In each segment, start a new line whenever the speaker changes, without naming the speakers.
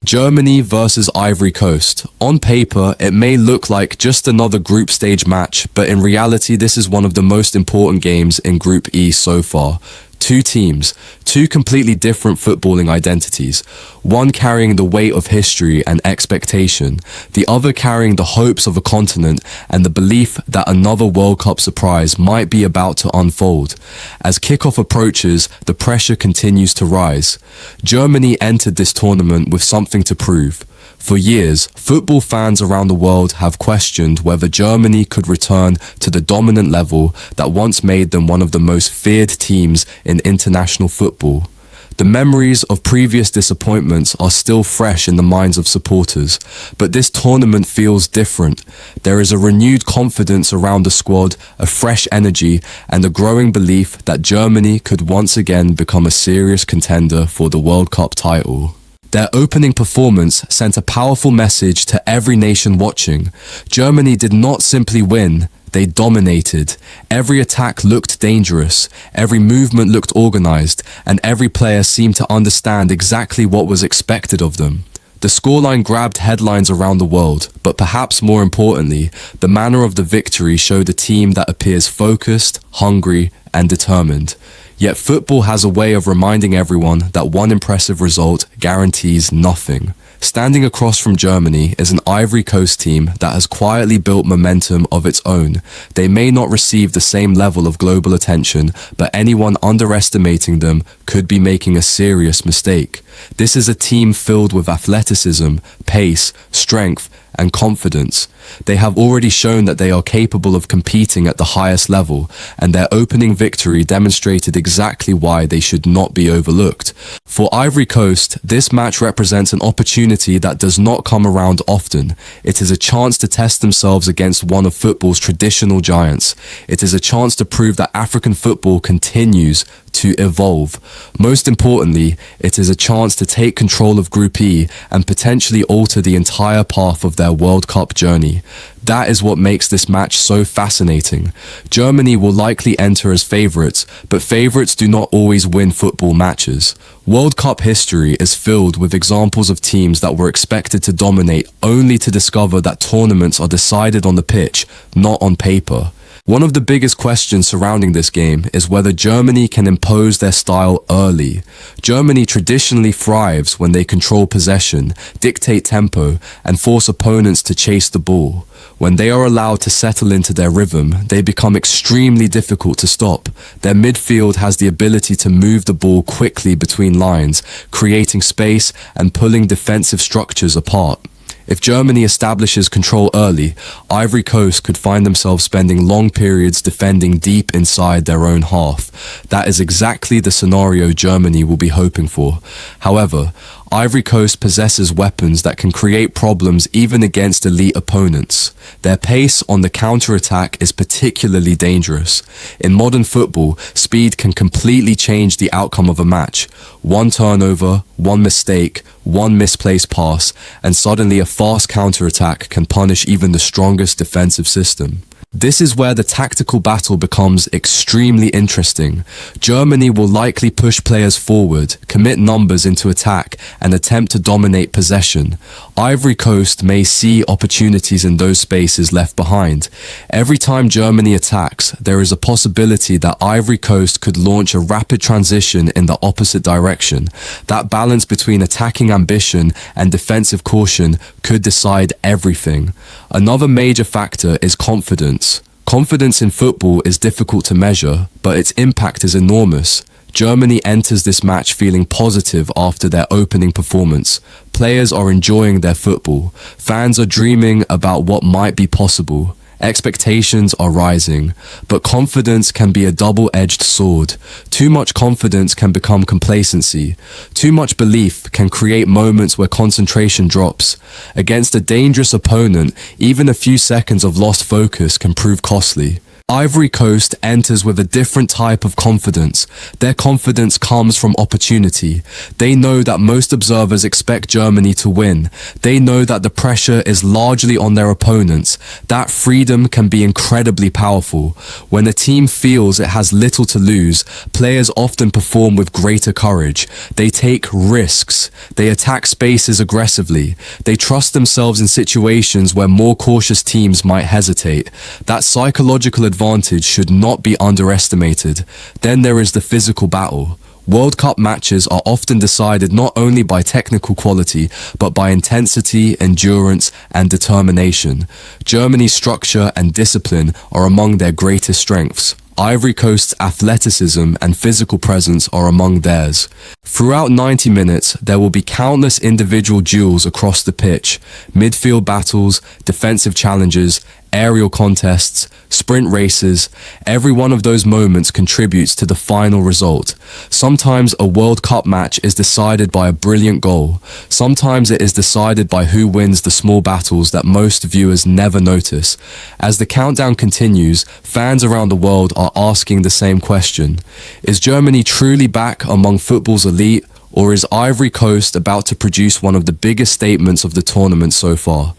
Germany versus Ivory Coast. On paper, it may look like just another group stage match, but in reality, this is one of the most important games in Group E so far. Two teams, two completely different footballing identities, one carrying the weight of history and expectation, the other carrying the hopes of a continent and the belief that another World Cup surprise might be about to unfold. As kickoff approaches, the pressure continues to rise. Germany entered this tournament with something to prove. For years, football fans around the world have questioned whether Germany could return to the dominant level that once made them one of the most feared teams in international football. The memories of previous disappointments are still fresh in the minds of supporters, but this tournament feels different. There is a renewed confidence around the squad, a fresh energy, and a growing belief that Germany could once again become a serious contender for the World Cup title. Their opening performance sent a powerful message to every nation watching. Germany did not simply win, they dominated. Every attack looked dangerous, every movement looked organized, and every player seemed to understand exactly what was expected of them. The scoreline grabbed headlines around the world, but perhaps more importantly, the manner of the victory showed a team that appears focused, hungry, and determined. Yet football has a way of reminding everyone that one impressive result guarantees nothing. Standing across from Germany is an Ivory Coast team that has quietly built momentum of its own. They may not receive the same level of global attention, but anyone underestimating them could be making a serious mistake. This is a team filled with athleticism, pace, strength, and confidence. They have already shown that they are capable of competing at the highest level, and their opening victory demonstrated exactly why they should not be overlooked. For Ivory Coast, this match represents an opportunity that does not come around often. It is a chance to test themselves against one of football's traditional giants. It is a chance to prove that African football continues to evolve. Most importantly, it is a chance to take control of Group E and potentially alter the entire path of their World Cup journey. That is what makes this match so fascinating. Germany will likely enter as favourites, but favourites do not always win football matches. World Cup history is filled with examples of teams that were expected to dominate only to discover that tournaments are decided on the pitch, not on paper. One of the biggest questions surrounding this game is whether Germany can impose their style early. Germany traditionally thrives when they control possession, dictate tempo, and force opponents to chase the ball. When they are allowed to settle into their rhythm, they become extremely difficult to stop. Their midfield has the ability to move the ball quickly between lines, creating space and pulling defensive structures apart. If Germany establishes control early, Ivory Coast could find themselves spending long periods defending deep inside their own half. That is exactly the scenario Germany will be hoping for. However, Ivory Coast possesses weapons that can create problems even against elite opponents. Their pace on the counter-attack is particularly dangerous. In modern football, speed can completely change the outcome of a match. One turnover, one mistake, one misplaced pass, and suddenly a fast counter-attack can punish even the strongest defensive system. This is where the tactical battle becomes extremely interesting. Germany will likely push players forward, commit numbers into attack, and attempt to dominate possession. Ivory Coast may see opportunities in those spaces left behind. Every time Germany attacks, there is a possibility that Ivory Coast could launch a rapid transition in the opposite direction. That balance between attacking ambition and defensive caution could decide everything. Another major factor is confidence. Confidence in football is difficult to measure, but its impact is enormous. Germany enters this match feeling positive after their opening performance. Players are enjoying their football. Fans are dreaming about what might be possible. Expectations are rising, but confidence can be a double-edged sword. Too much confidence can become complacency. Too much belief can create moments where concentration drops. Against a dangerous opponent, even a few seconds of lost focus can prove costly. Ivory Coast enters with a different type of confidence. Their confidence comes from opportunity. They know that most observers expect Germany to win. They know that the pressure is largely on their opponents. That freedom can be incredibly powerful. When a team feels it has little to lose, players often perform with greater courage. They take risks. They attack spaces aggressively. They trust themselves in situations where more cautious teams might hesitate. That psychological advantage should not be underestimated. Then there is the physical battle. World Cup matches are often decided not only by technical quality, but by intensity, endurance, and determination. Germany's structure and discipline are among their greatest strengths. Ivory Coast's athleticism and physical presence are among theirs. Throughout 90 minutes, there will be countless individual duels across the pitch, midfield battles, defensive challenges, aerial contests, sprint races. Every one of those moments contributes to the final result. Sometimes a World Cup match is decided by a brilliant goal. Sometimes it is decided by who wins the small battles that most viewers never notice. As the countdown continues, fans around the world are asking the same question. Is Germany truly back among football's elite, or is Ivory Coast about to produce one of the biggest statements of the tournament so far?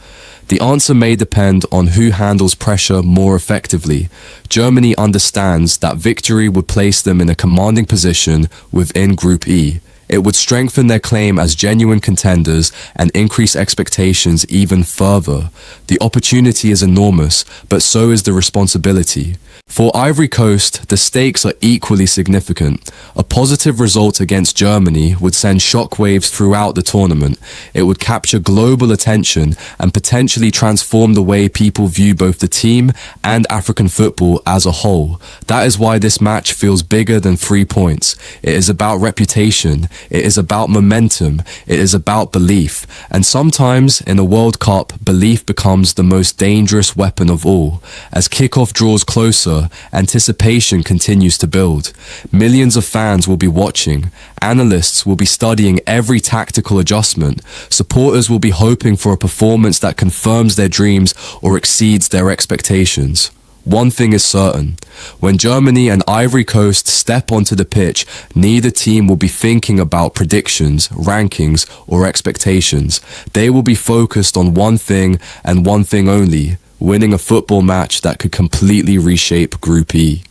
The answer may depend on who handles pressure more effectively. Germany understands that victory would place them in a commanding position within Group E. It would strengthen their claim as genuine contenders and increase expectations even further. The opportunity is enormous, but so is the responsibility. For Ivory Coast, the stakes are equally significant. A positive result against Germany would send shockwaves throughout the tournament. It would capture global attention and potentially transform the way people view both the team and African football as a whole. That is why this match feels bigger than 3 points. It is about reputation. It is about momentum. It is about belief. And sometimes, in a World Cup, belief becomes the most dangerous weapon of all. As kickoff draws closer, anticipation continues to build. Millions of fans will be watching. Analysts will be studying every tactical adjustment. Supporters will be hoping for a performance that confirms their dreams or exceeds their expectations. One thing is certain. When Germany and Ivory Coast step onto the pitch, neither team will be thinking about predictions, rankings, or expectations. They will be focused on one thing and one thing only: winning a football match that could completely reshape Group E.